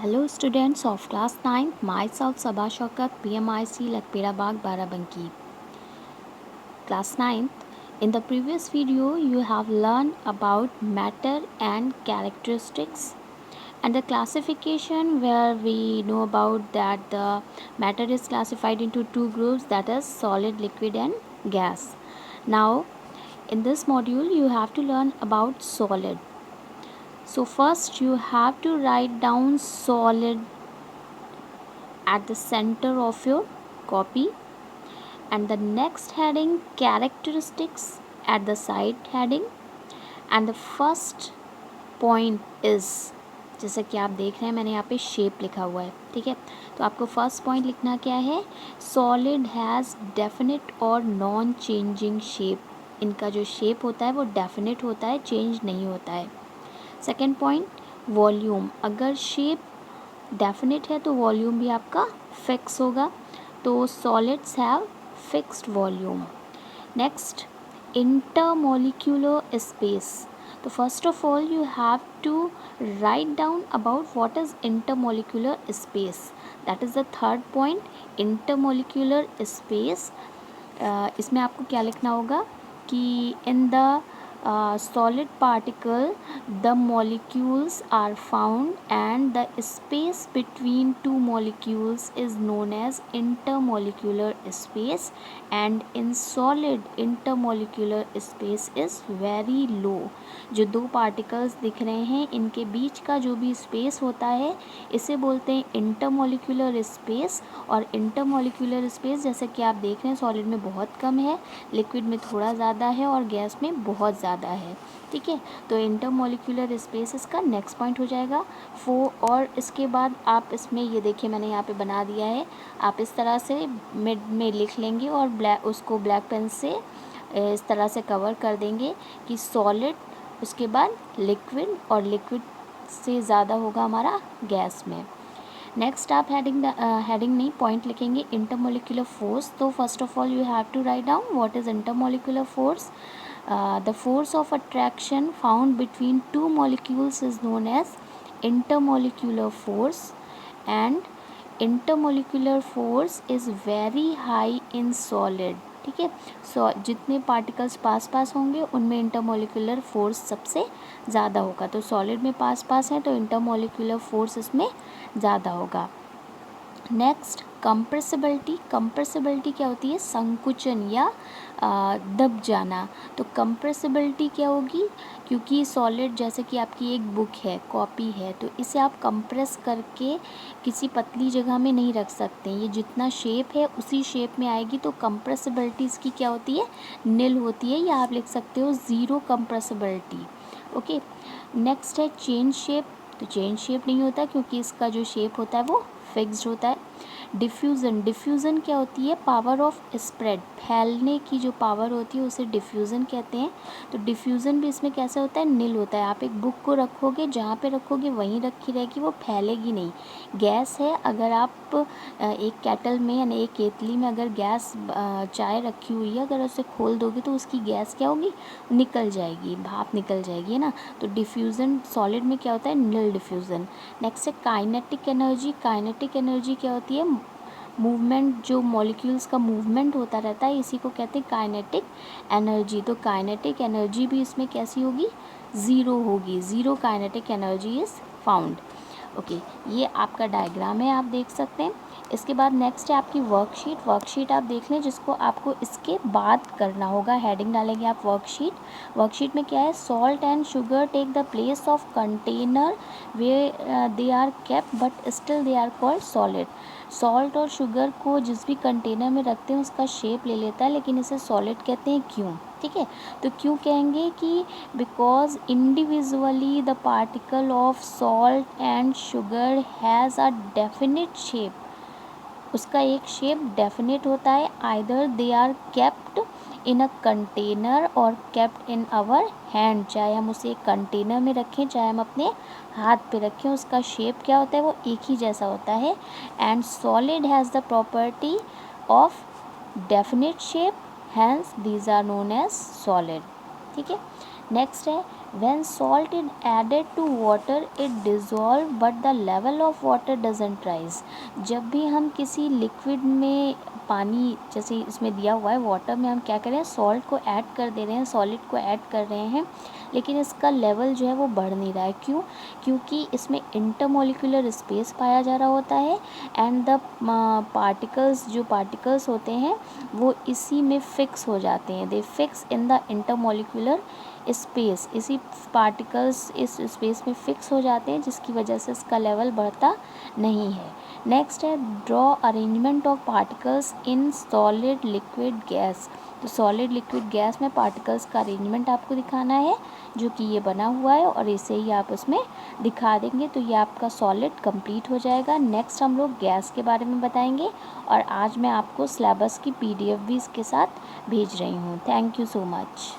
Hello students of class 9th, myself Sabha Shaukat, PMIC Lakpera Bagh Barabanki. Class 9th, in the previous video you have learned about matter and characteristics and the classification where we know about that the matter is classified into two groups, that is solid, liquid and gas. Now in this module you have to learn about solid. So first you have to write down solid at the center of your copy, and the next heading characteristics at the side heading, and the first point is, जैसा कि आप देख रहे हैं मैंने यहाँ पे shape लिखा हुआ है, ठीक है। तो आपको फर्स्ट पॉइंट लिखना क्या है, सॉलिड हैज़ डेफिनेट और नॉन चेंजिंग शेप। इनका जो शेप होता है वो डेफिनेट होता है, चेंज नहीं होता है। सेकेंड पॉइंट वॉल्यूम, अगर शेप डेफिनेट है तो वॉल्यूम भी आपका फिक्स होगा, तो solids have fixed volume. Next intermolecular space, तो first of all you have to write down about what is intermolecular space, that is the third point intermolecular space. इसमें आपको क्या लिखना होगा कि in the solid particle the molecules are found and the space between two molecules is known as intermolecular space, and in solid intermolecular space is very low। जो दो particles दिख रहे हैं इनके बीच का जो भी स्पेस होता है इसे बोलते हैं इंटरमोलिक्यूलर स्पेस। और इंटरमोलिक्यूलर स्पेस जैसे कि आप देख रहे हैं सॉलिड में बहुत कम है, लिक्विड में थोड़ा ज़्यादा है और गैस में बहुत ज़्यादा है, ठीक है। तो इंटरमोलिक्यूलर स्पेस इसका नेक्स्ट पॉइंट हो जाएगा। और इसके बाद आप इसमें ये देखिए मैंने यहाँ पे बना दिया है, आप इस तरह से मिड में लिख लेंगे और उसको ब्लैक पेन से इस तरह से कवर कर देंगे कि सॉलिड, उसके बाद लिक्विड, और लिक्विड से ज़्यादा होगा हमारा गैस में। नेक्स्ट आप हेडिंग नहीं पॉइंट लिखेंगे इंटरमोलिकुलर फोर्स। तो first of all you have to write down what is intermolecular force. The force of attraction found between two molecules is known as intermolecular force, and intermolecular force is very high in solid, ठीक है। जितने particles पास पास होंगे उनमें intermolecular force सबसे ज़्यादा होगा। तो solid में पास पास है तो इंटरमोलिकुलर फोर्स इसमें ज़्यादा होगा। नेक्स्ट कंप्रेसिबिलिटी, कंप्रेसिबिलिटी क्या होती है, संकुचन या दब जाना। तो कंप्रेसिबिलिटी क्या होगी, क्योंकि सॉलिड जैसे कि आपकी एक बुक है, कॉपी है, तो इसे आप कंप्रेस करके किसी पतली जगह में नहीं रख सकते, ये जितना शेप है उसी शेप में आएगी। तो कंप्रेसिबिलिटी इसकी क्या होती है, नील होती है, या आप लिख सकते हो ज़ीरो कंप्रेसिबिलिटी, ओके। नेक्स्ट है चेंज शेप, तो चेंज शेप नहीं होता क्योंकि इसका जो शेप होता है वो फिक्स्ड होता है। डिफ्यूज़न, डिफ्यूज़न क्या होती है, पावर ऑफ स्प्रेड, फैलने की जो पावर होती है उसे डिफ्यूज़न कहते हैं। तो डिफ्यूज़न भी इसमें कैसे होता है, नील होता है। आप एक बुक को रखोगे, जहाँ पे रखोगे वहीं रखी रहेगी, वो फैलेगी नहीं। गैस है, अगर आप एक केटल में यानी एक केतली में अगर गैस चाय रखी हुई है, अगर उसे खोल दोगे तो उसकी गैस क्या होगी, निकल जाएगी, भाप निकल जाएगी, है ना। तो डिफ्यूज़न सॉलिड में क्या होता है, नील डिफ्यूज़न। नेक्स्ट है काइनेटिक एनर्जी, काइनेटिक एनर्जी क्या होती है, मूवमेंट, जो मॉलिक्यूल्स का मूवमेंट होता रहता है इसी को कहते हैं काइनेटिक एनर्जी। तो काइनेटिक एनर्जी भी इसमें कैसी होगी, ज़ीरो होगी, zero kinetic energy is found, okay. ये आपका डायग्राम है, आप देख सकते हैं। इसके बाद नेक्स्ट है आपकी वर्कशीट, वर्कशीट आप देख लें जिसको आपको इसके बाद करना होगा, हेडिंग डालेंगे आप वर्कशीट। वर्कशीट में क्या है, salt and sugar take the place of container way they are kept but still they are called solid. Salt और शुगर को जिस भी कंटेनर में रखते हैं उसका शेप ले लेता है, लेकिन इसे सॉलिड कहते हैं, क्यों, ठीक है। तो क्यों कहेंगे कि because individually the particle of salt and sugar has a definite shape, उसका एक शेप डेफिनेट होता है। Either they are kept in a container और केप्ट इन आवर हैंड, चाहे हम उसे एक कंटेनर में रखें चाहे हम अपने हाथ पे रखें, उसका शेप क्या होता है, वो एक ही जैसा होता है। And solid has the property of definite shape, hence these are known as solid, ठीक है। नेक्स्ट है When salt is added to water it dissolve but the level of water doesn't rise. जब भी हम किसी लिक्विड में पानी जैसे इसमें दिया हुआ है वाटर में हम क्या कर रहे हैं सॉल्ट को ऐड कर दे रहे हैं सॉलिड को ऐड कर रहे हैं लेकिन इसका लेवल जो है वो बढ़ नहीं रहा है क्यों क्योंकि इसमें इंटरमोलिकुलर स्पेस पाया जा रहा होता है एंड द पार्टिकल्स होते हैं वो इसी में फिक्स हो जाते हैं दे fix in the intermolecular space इसी पार्टिकल्स इस स्पेस में फिक्स हो जाते हैं जिसकी वजह से इसका लेवल बढ़ता नहीं है। नेक्स्ट है draw arrangement of particles in solid liquid gas. तो सॉलिड लिक्विड गैस में पार्टिकल्स का अरेंजमेंट आपको दिखाना है जो कि ये बना हुआ है और इसे ही आप उसमें दिखा देंगे तो ये आपका सॉलिड कंप्लीट हो जाएगा। नेक्स्ट हम लोग गैस के बारे में बताएंगे और आज मैं आपको सिलेबस की PDF भी इसके साथ भेज रही हूँ। Thank you so much.